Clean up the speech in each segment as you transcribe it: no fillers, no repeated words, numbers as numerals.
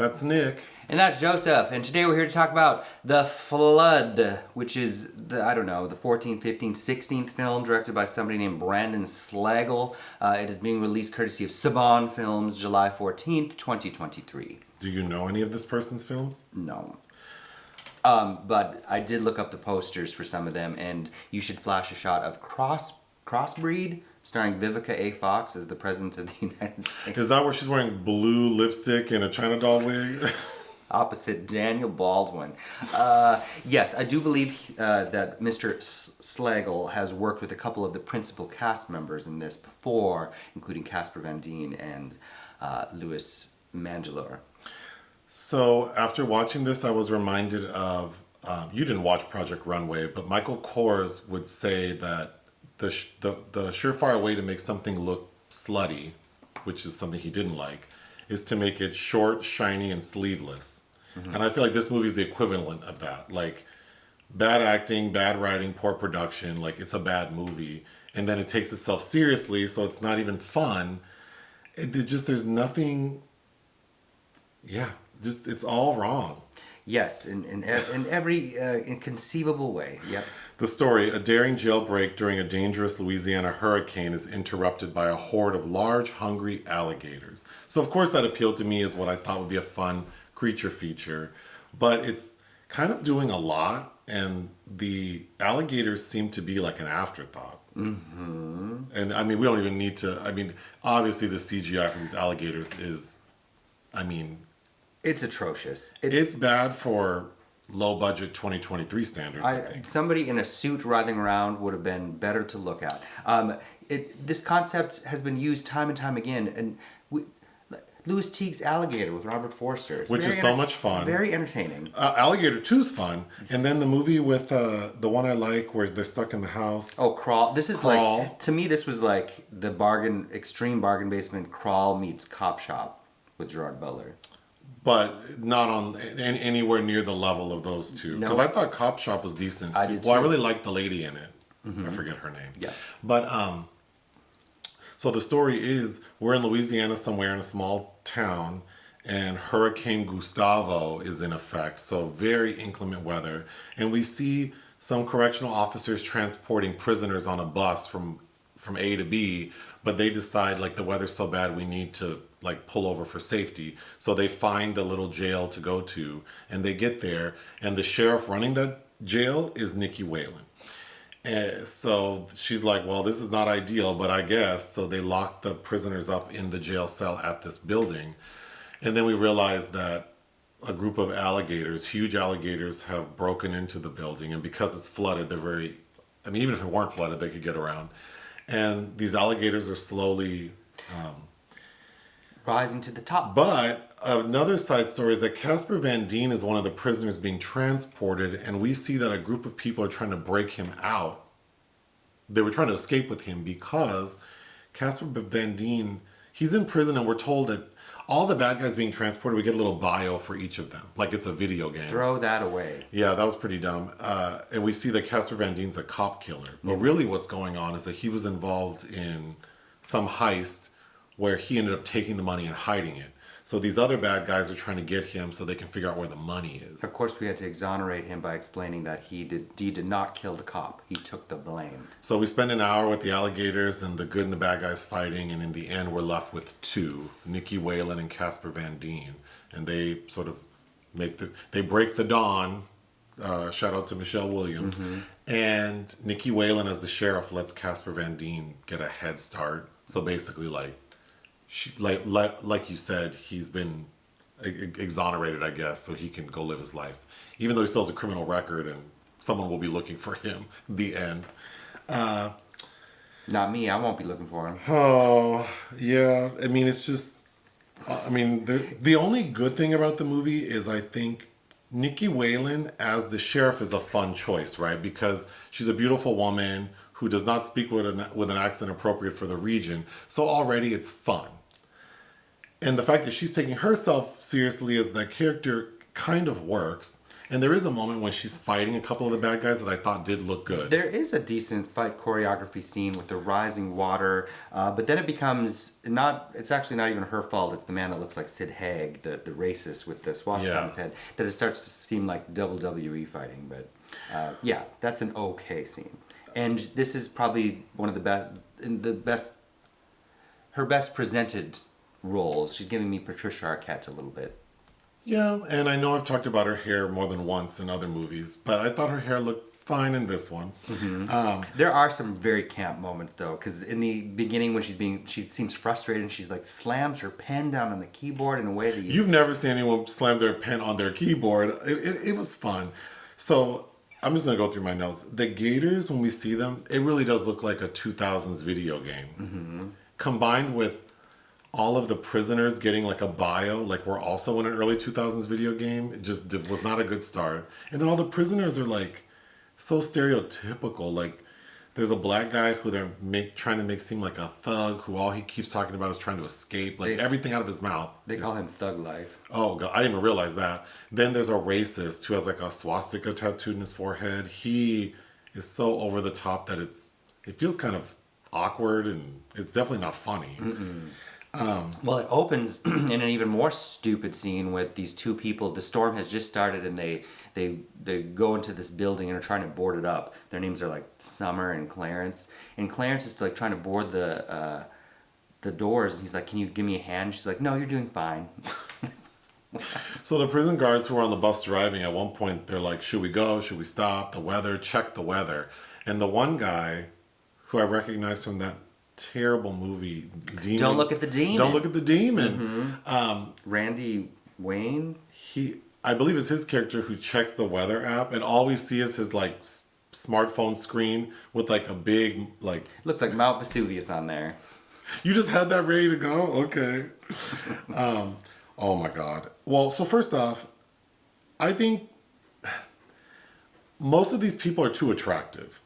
That's Nick. And that's Joseph. And today we're here to talk about The Flood, which is the 14th, 15th, 16th film directed by somebody named Brandon Slagle. It is being released courtesy of Saban Films, July 14th, 2023. Do you know any of this person's films? No. But I did look up the posters for some of them, and you should flash a shot of Crossbreed, starring Vivica A. Fox as the President of the United States. Is that where she's wearing blue lipstick and a China doll wig? Opposite Daniel Baldwin. Yes, I do believe that Mr. Slagle has worked with a couple of the principal cast members in this before, including Casper Van Dien and Louis Mandylor. So after watching this, I was reminded of, you didn't watch Project Runway, but Michael Kors would say that the surefire way to make something look slutty, which is something he didn't like, is to make it short, shiny, and sleeveless. Mm-hmm. And I feel like this movie is the equivalent of that. Like, bad acting, bad writing, poor production, like it's a bad movie. And then it takes itself seriously, so it's not even fun. There's nothing, it's all wrong. Yes, in every inconceivable way. Yep. The story, a daring jailbreak during a dangerous Louisiana hurricane is interrupted by a horde of large, hungry alligators. So of course that appealed to me as what I thought would be a fun creature feature. But it's kind of doing a lot, and the alligators seem to be like an afterthought. Mm-hmm. And I mean, we don't even need to, obviously the CGI for these alligators is, it's atrocious. It's bad for low-budget 2023 standards, I think. Somebody in a suit writhing around would have been better to look at. This concept has been used time and time again. And Louis Teague's Alligator with Robert Forster. Which is so much fun. Very entertaining. Alligator 2 is fun. And then the movie with the one I like where they're stuck in the house. Oh, Crawl. This is Crawl. like, to me, this was like the extreme bargain basement Crawl meets Cop Shop with Gerard Butler. But not on anywhere near the level of those two. Because I thought Cop Shop was decent. I did too. Well, I really liked the lady in it. Mm-hmm. I forget her name. Yeah. But, so the story is, we're in Louisiana somewhere in a small town, and Hurricane Gustavo is in effect. So very inclement weather. And we see some correctional officers transporting prisoners on a bus from A to B, but they decide, like, the weather's so bad we need to, like, pull over for safety. So they find a little jail to go to, and they get there, and the sheriff running that jail is Nicky Whelan. And so she's like, well, this is not ideal, but I guess. So they lock the prisoners up in the jail cell at this building. And then we realize that a group of alligators, huge alligators, have broken into the building. And because it's flooded, they're even if it weren't flooded, they could get around. And these alligators are slowly rising to the top. But another side story is that Casper Van Dien is one of the prisoners being transported, and we see that a group of people are trying to break him out. They were trying to escape with him because Casper Van Dien, he's in prison, and we're told that all the bad guys being transported, we get a little bio for each of them, like it's a video game. Throw that away. Yeah, that was pretty dumb. And we see that Casper Van Dien's a cop killer. But really what's going on is that he was involved in some heist where he ended up taking the money and hiding it. So these other bad guys are trying to get him so they can figure out where the money is. Of course, we had to exonerate him by explaining that he did not kill the cop. He took the blame. So we spend an hour with the alligators and the good and the bad guys fighting, and in the end we're left with two, Nicky Whelan and Casper Van Dien. And they sort of they break the dawn. Shout out to Michelle Williams. Mm-hmm. And Nicky Whelan as the sheriff lets Casper Van Dien get a head start. So basically, like you said, he's been exonerated, I guess, so he can go live his life. Even though he still has a criminal record and someone will be looking for him. The end. Not me. I won't be looking for him. Oh, yeah. I mean, it's just... the only good thing about the movie is I think Nicky Whelan as the sheriff is a fun choice, right? Because she's a beautiful woman who does not speak with an accent appropriate for the region. So already it's fun. And the fact that she's taking herself seriously as that character kind of works. And there is a moment when she's fighting a couple of the bad guys that I thought did look good. There is a decent fight choreography scene with the rising water, but then it becomes it's actually not even her fault. It's the man that looks like Sid Haig, the racist with the swastika on his head, that it starts to seem like WWE fighting. But yeah, that's an okay scene. And this is probably one of her best presented roles. She's giving me Patricia Arquette a little bit. Yeah, and I know I've talked about her hair more than once in other movies, but I thought her hair looked fine in this one. Mm-hmm. There are some very camp moments though, because in the beginning when she seems frustrated and she's like slams her pen down on the keyboard in a way that you've never seen anyone slam their pen on their keyboard. It was fun. So I'm just gonna go through my notes. The gators, when we see them, it really does look like a 2000s video game, combined with all of the prisoners getting like a bio, like we're also in an early 2000s video game. It just was not a good start. And then all the prisoners are like so stereotypical. Like there's a black guy who they're trying to make seem like a thug, who all he keeps talking about is trying to escape. Like everything out of his mouth. They call him Thug Life. Oh God, I didn't even realize that. Then there's a racist who has like a swastika tattooed in his forehead. He is so over the top that it feels kind of awkward, and it's definitely not funny. Well, it opens in an even more stupid scene with these two people. The storm has just started, and they go into this building and are trying to board it up. Their names are like Sommer and Clarence. And Clarence is like trying to board the doors. And he's like, "Can you give me a hand?" She's like, "No, you're doing fine." So the prison guards who are on the bus driving, at one point they're like, "Should we go? Should we stop? The weather. Check the weather." And the one guy, who I recognize from that terrible movie, Demon. Don't Look at the Demon. Don't Look at the Demon. Randy Wayne. I believe it's his character who checks the weather app, and all we see is his like smartphone screen with like a big like. Looks like Mount Vesuvius on there. You just had that ready to go? Okay. Oh my God. Well, so first off, I think most of these people are too attractive.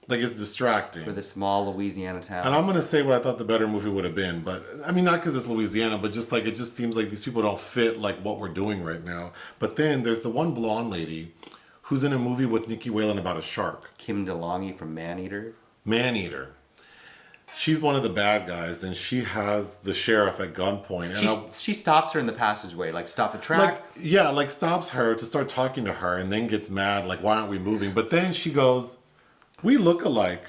Like, it's distracting. For the small Louisiana town. And I'm going to say what I thought the better movie would have been. But, I mean, not because it's Louisiana, but just like, it just seems like these people don't fit, like, what we're doing right now. But then there's the one blonde lady who's in a movie with Nicky Whelan about a shark. Kim DeLonghi from Maneater. Maneater. She's one of the bad guys, and she has the sheriff at gunpoint. And she stops her in the passageway, like, stop the track. Like stops her to start talking to her, and then gets mad, like, why aren't we moving? But then she goes, "We look alike."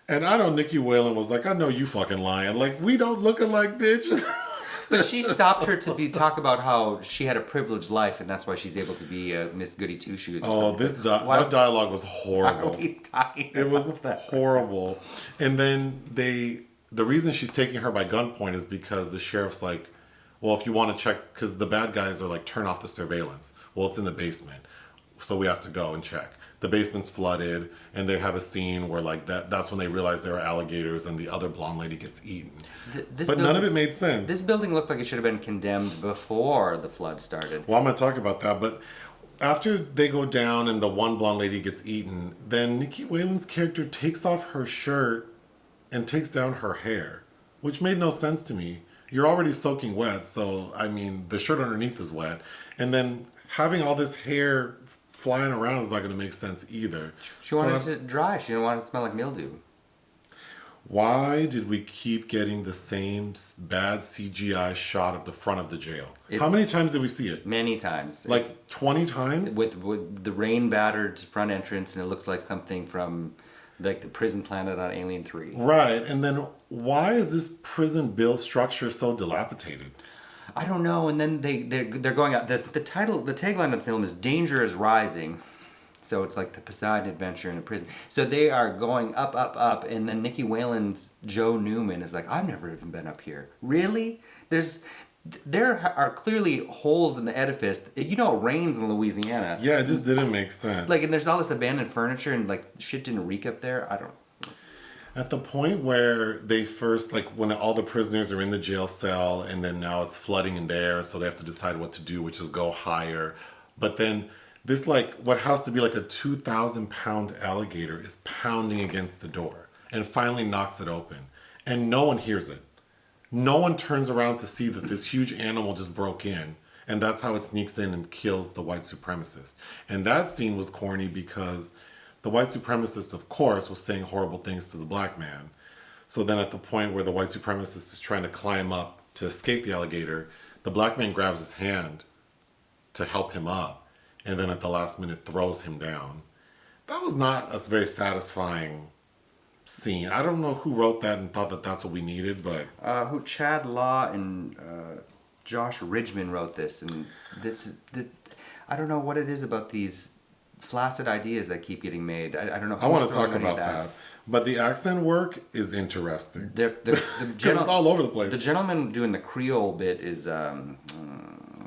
And I know Nicky Whelan was like, "I know you fucking lying. Like, we don't look alike, bitch." But she stopped her to talk about how she had a privileged life, and that's why she's able to be Miss Goody Two Shoes. Oh, that dialogue was horrible. It was horrible. And then the reason she's taking her by gunpoint is because the sheriff's like, "Well, if you want to check," because the bad guys are like, "Turn off the surveillance." Well, it's in the basement, so we have to go and check. The basement's flooded, and they have a scene where like that's when they realize there are alligators, and the other blonde lady gets eaten. But none of it made sense. This building looked like it should have been condemned before the flood started. Well, I'm going to talk about that, but after they go down and the one blonde lady gets eaten, then Nicky Whelan's character takes off her shirt and takes down her hair, which made no sense to me. You're already soaking wet, so, I mean, the shirt underneath is wet. And then having all this hair flying around is not going to make sense either. She wanted it dry. She didn't want it to smell like mildew. Why did we keep getting the same bad CGI shot of the front of the jail? How many times did we see it? Many times. Like 20 times? With the rain-battered front entrance, and it looks like something from like the prison planet on Alien 3. Right, and then why is this prison build structure so dilapidated? I don't know. And then they're going out. The tagline of the film is "Danger is Rising," so it's like the Poseidon Adventure in a prison. So they are going up, up, up, and then Nicky Whelan's Joe Newman is like, "I've never even been up here." Really? There are clearly holes in the edifice. You know, it rains in Louisiana. Yeah, it just didn't make sense. Like, and there's all this abandoned furniture, and like shit didn't reek up there. I don't. At the point where they first, like when all the prisoners are in the jail cell, and then now it's flooding in there, so they have to decide what to do, which is go higher. But then this, like, what has to be like a 2,000-pound alligator is pounding against the door and finally knocks it open. And no one hears it. No one turns around to see that this huge animal just broke in. And that's how it sneaks in and kills the white supremacist. And that scene was corny because the white supremacist, of course, was saying horrible things to the black man. So then at the point where the white supremacist is trying to climb up to escape the alligator, the black man grabs his hand to help him up, and then at the last minute throws him down. That was not a very satisfying scene. I don't know who wrote that and thought that that's what we needed, but... Chad Law and Josh Ridgman wrote this, and I don't know what it is about these flaccid ideas that keep getting made. I don't know. I want to talk about that. But the accent work is interesting. It's all over the place. The gentleman doing the Creole bit is...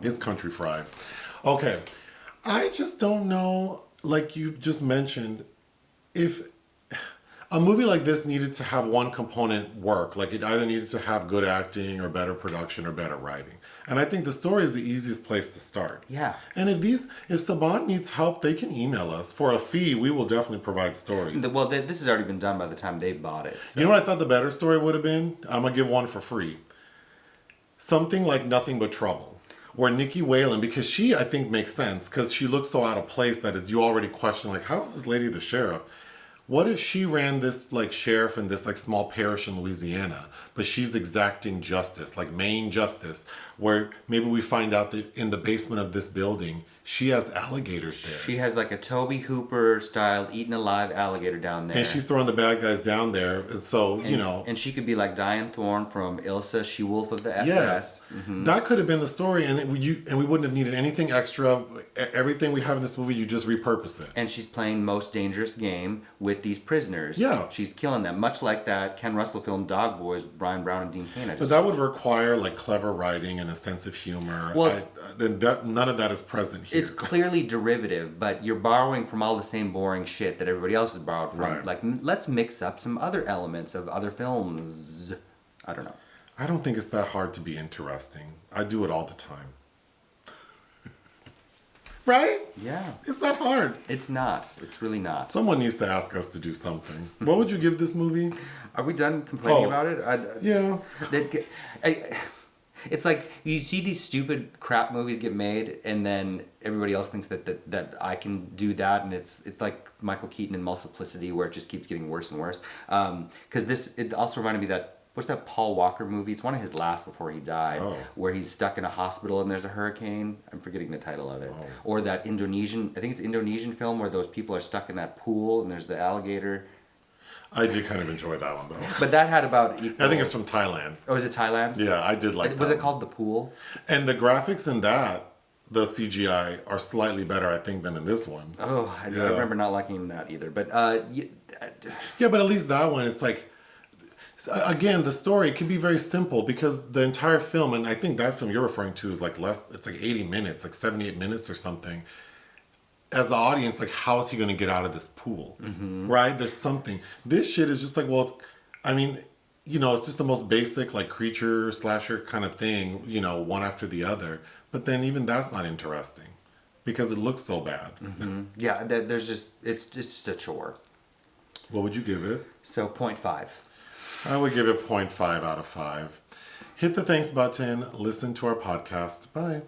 It's country fried. Okay. I just don't know, like you just mentioned, if a movie like this needed to have one component work. Like it either needed to have good acting or better production or better writing. And I think the story is the easiest place to start. Yeah. And if Saban needs help, they can email us. For a fee, we will definitely provide stories. Well, this has already been done by the time they bought it. So. You know what I thought the better story would have been? I'm going to give one for free. Something like Nothing But Trouble. Where Nicky Whelan, because she, I think, makes sense, because she looks so out of place that you already question, like, how is this lady the sheriff? What if she ran this, like, sheriff in this, like, small parish in Louisiana, but she's exacting justice, like Maine justice, where maybe we find out that in the basement of this building, she has alligators there. She has, like, a Toby Hooper-style eaten alive alligator down there. And she's throwing the bad guys down there, and so, you know... And she could be like Diane Thorne from Ilsa, She-Wolf of the SS. Yes. Mm-hmm. That could have been the story, and we wouldn't have needed anything extra. Everything we have in this movie, you just repurpose it. And she's playing Most Dangerous Game with these prisoners. Yeah. She's killing them, much like that Ken Russell film Dog Boys, Brian Brown and Dean Cain. But that would require, like, clever writing and a sense of humor. Well, none of that is present here. It's clearly derivative, but you're borrowing from all the same boring shit that everybody else has borrowed from. Right. Like, let's mix up some other elements of other films. I don't know. I don't think it's that hard to be interesting. I do it all the time. Right? Yeah. It's that hard. It's not. It's really not. Someone needs to ask us to do something. What would you give this movie? Are we done complaining about it? Yeah. It's like you see these stupid crap movies get made, and then everybody else thinks that I can do that, and it's like Michael Keaton in Multiplicity, where it just keeps getting worse and worse. Because it also reminded me that what's that Paul Walker movie? It's one of his last before he died, where he's stuck in a hospital and there's a hurricane. I'm forgetting the title of it. Oh. Or that Indonesian film where those people are stuck in that pool and there's the alligator. I did kind of enjoy that one, though. But that had about equal... I think it's from Thailand. Oh, is it Thailand? Yeah, I did like that. Was it called The Pool? And the graphics in that, the CGI, are slightly better, I think, than in this one. Oh, I remember not liking that either. But, yeah, but at least that one, it's like... Again, the story can be very simple because the entire film, and I think that film you're referring to is like it's like 80 minutes, like 78 minutes or something. As the audience, like, how is he going to get out of this pool? Mm-hmm. Right? There's something. This shit is just like, well, it's just the most basic, like, creature slasher kind of thing, one after the other. But then even that's not interesting because it looks so bad. Mm-hmm. Yeah, it's just a chore. What would you give it? So 0.5. I would give it 0.5 out of 5. Hit the thanks button. Listen to our podcast. Bye.